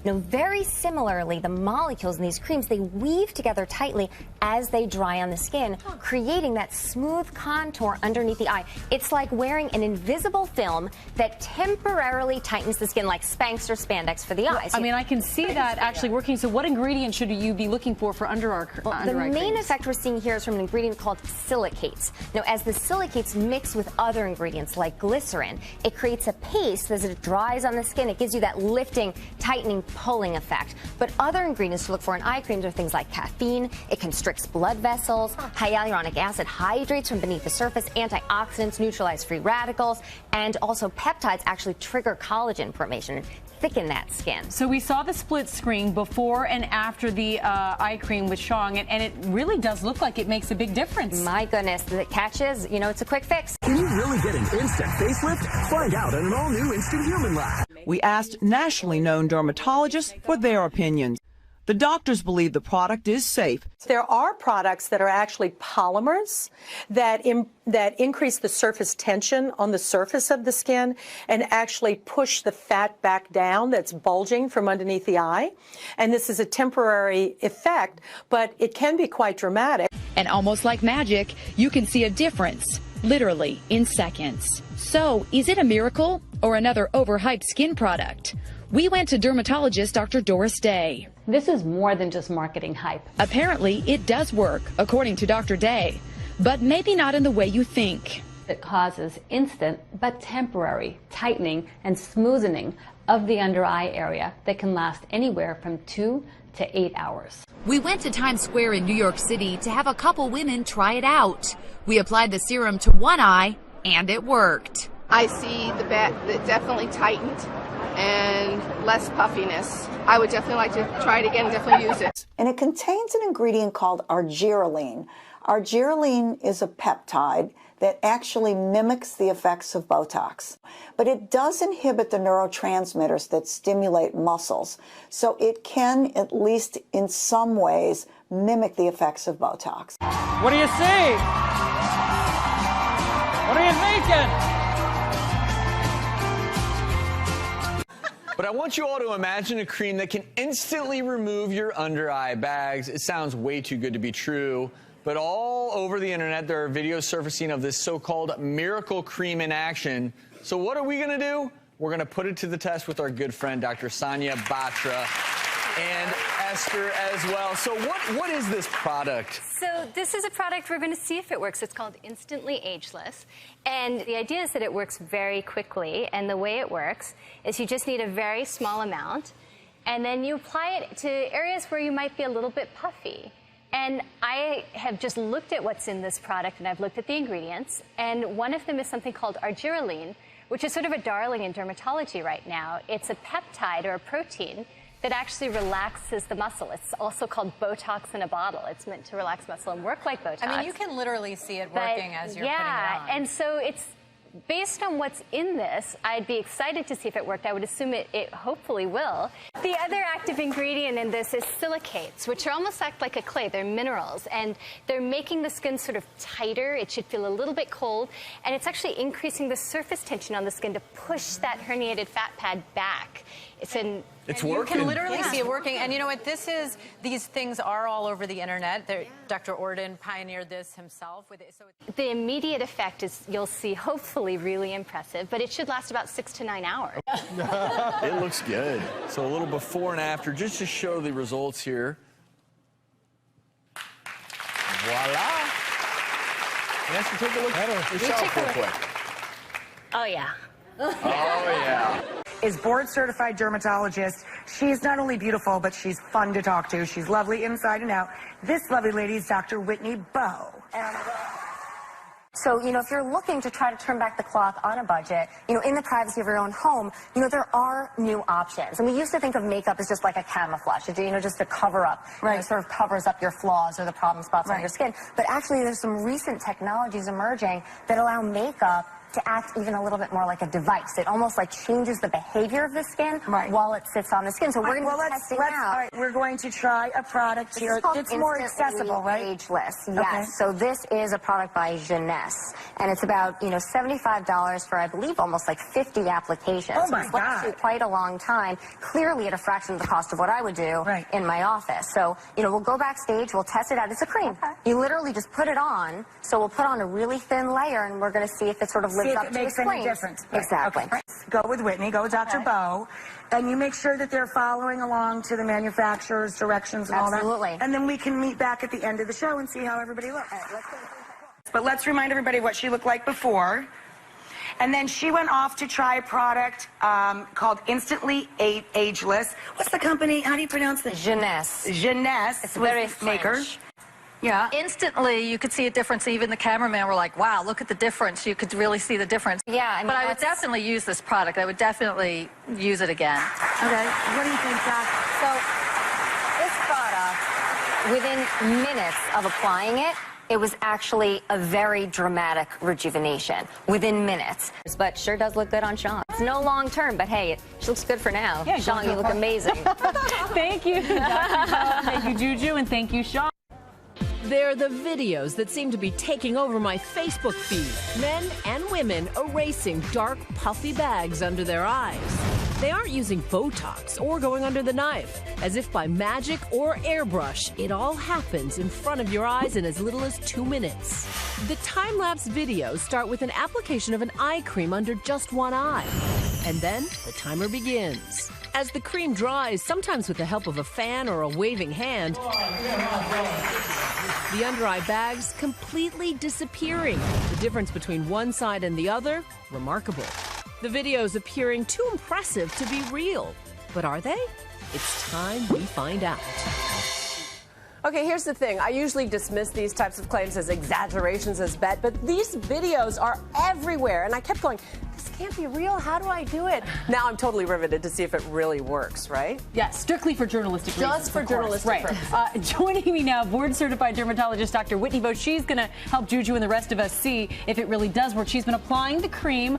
Very similarly, the molecules in these creams, they weave together tightly as they dry on the skin, creating that smooth contour underneath the eye. It's like wearing an invisible film that temporarily tightens the skin, like Spanx or spandex for the eyes. I mean, I can see that actually working. So what ingredient should you be looking for under eye creams? The main effect we're seeing here is from an ingredient called silicates. Now, as the silicates mix with other ingredients like glycerin, it creates a paste as it dries on the skin. It gives you that lifting, tightening, pulling effect. But other ingredients to look for in eye creams are things like caffeine. It constricts blood vessels. Hyaluronic acid hydrates from beneath the surface. Antioxidants neutralize free radicals. And also peptides actually trigger collagen formation and thicken that skin. So we saw the split screen before and after the eye cream with Shang, and it really does look like it makes a big difference. My goodness, the catch is, it's a quick fix. Can you really get an instant facelift? Find out in an all-new Instant Human Lab. We asked nationally known dermatologists for their opinions. The doctors believe the product is safe. There are products that are actually polymers that increase the surface tension on the surface of the skin and actually push the fat back down that's bulging from underneath the eye. And this is a temporary effect, but it can be quite dramatic. And almost like magic, you can see a difference, literally in seconds. So, is it a miracle or another overhyped skin product? We went to dermatologist Dr. Doris Day. This is more than just marketing hype. Apparently, it does work, according to Dr. Day, but maybe not in the way you think. It causes instant but temporary tightening and smoothing of the under eye area that can last anywhere from 2 to 8 hours. We went to Times Square in New York City to have a couple women try it out. We applied the serum to one eye, and it worked. I see the back that definitely tightened and less puffiness. I would definitely like to try it again, definitely use it. And it contains an ingredient called argireline. Argireline is a peptide that actually mimics the effects of Botox, but it does inhibit the neurotransmitters that stimulate muscles. So it can, at least in some ways, mimic the effects of Botox. What do you see? What are you thinking? But I want you all to imagine a cream that can instantly remove your under eye bags. It sounds way too good to be true, but all over the internet there are videos surfacing of this so-called miracle cream in action. So what are we going to do? We're going to put it to the test with our good friend Dr. Sanya Batra and Esther as well. So what is this product? So this is a product we're going to see if it works. It's called Instantly Ageless. And the idea is that it works very quickly. And the way it works is you just need a very small amount. And then you apply it to areas where you might be a little bit puffy. And I have just looked at what's in this product, and I've looked at the ingredients. And one of them is something called argireline, which is sort of a darling in dermatology right now. It's a peptide or a protein that actually relaxes the muscle. It's also called Botox in a bottle. It's meant to relax muscle and work like Botox. I mean, you can literally see it working as you're putting it on. Yeah, and so it's based on what's in this, I'd be excited to see if it worked. I would assume it hopefully will. The other active ingredient in this is silicates, which are almost act like a clay. They're minerals, and they're making the skin sort of tighter. It should feel a little bit cold, and it's actually increasing the surface tension on the skin to push that herniated fat pad back. It's working. You can literally Yeah. see it working. And you know what? These things are all over the internet. Dr. Orden pioneered this himself. The immediate effect is, you'll see, hopefully really impressive, but it should last about 6 to 9 hours. It looks good. So a little before and after, just to show the results here. Voila. Yes, take a look at yourself real quick. Oh, yeah. Oh, yeah. Is board-certified dermatologist. She's not only beautiful, but she's fun to talk to. She's lovely inside and out. This lovely lady is Dr. Whitney Bowe. So, if you're looking to try to turn back the clock on a budget, in the privacy of your own home, there are new options. And we used to think of makeup as just like a camouflage, just to cover up. Right. It sort of covers up your flaws or the problem spots on your skin. But actually, there's some recent technologies emerging that allow makeup to act even a little bit more like a device. It almost like changes the behavior of the skin while it sits on the skin. So we're going to be testing out. All right, we're going to try a product here. It's more accessible, right? Ageless, yes. So this is a product by Jeunesse, and it's about, you know, $75 for, I believe, almost like 50 applications. Oh my God! It's lasts you quite a long time. Clearly, at a fraction of the cost of what I would do in my office. So, you know, we'll go backstage, we'll test it out. It's a cream. You literally just put it on. So we'll put on a really thin layer, and we're going to see if it sort of lives up to its claims. Makes any difference. Exactly. Okay. Go with Whitney. Go with Dr. Bo. And you make sure that they're following along to the manufacturer's directions and all that. Absolutely. And then we can meet back at the end of the show and see how everybody looks. But let's remind everybody what she looked like before. And then she went off to try a product called Instantly Ageless. What's the company? How do you pronounce this? Jeunesse. Jeunesse. It's very maker. French. Yeah. Instantly, you could see a difference. Even the cameraman were like, wow, look at the difference. You could really see the difference. Yeah, I mean, but I would definitely use this product. I would definitely use it again. Okay. What do you think, Doc? So this product, within minutes of applying it, it was actually a very dramatic rejuvenation within minutes. But sure does look good on Sean. It's no long term, but hey, she looks good for now. Yeah, Sean, you look amazing. Thank you, Dr. Bo. Thank you, Juju, and thank you, Sean. They're the videos that seem to be taking over my Facebook feed. Men and women erasing dark, puffy bags under their eyes. They aren't using Botox or going under the knife. As if by magic or airbrush, it all happens in front of your eyes in as little as 2 minutes. The time-lapse videos start with an application of an eye cream under just one eye. And then the timer begins. As the cream dries, sometimes with the help of a fan or a waving hand, the under-eye bags completely disappearing. The difference between one side and the other, remarkable. The videos appearing too impressive to be real. But are they? It's time we find out. Okay, here's the thing. I usually dismiss these types of claims as exaggerations, as bet, but these videos are everywhere. And I kept going, this can't be real. How do I do it? Now I'm totally riveted to see if it really works, right? Yeah, strictly for journalistic reasons. Just for journalistic purposes. Joining me now, board-certified dermatologist Dr. Whitney Bo. She's going to help Juju and the rest of us see if it really does work. She's been applying the cream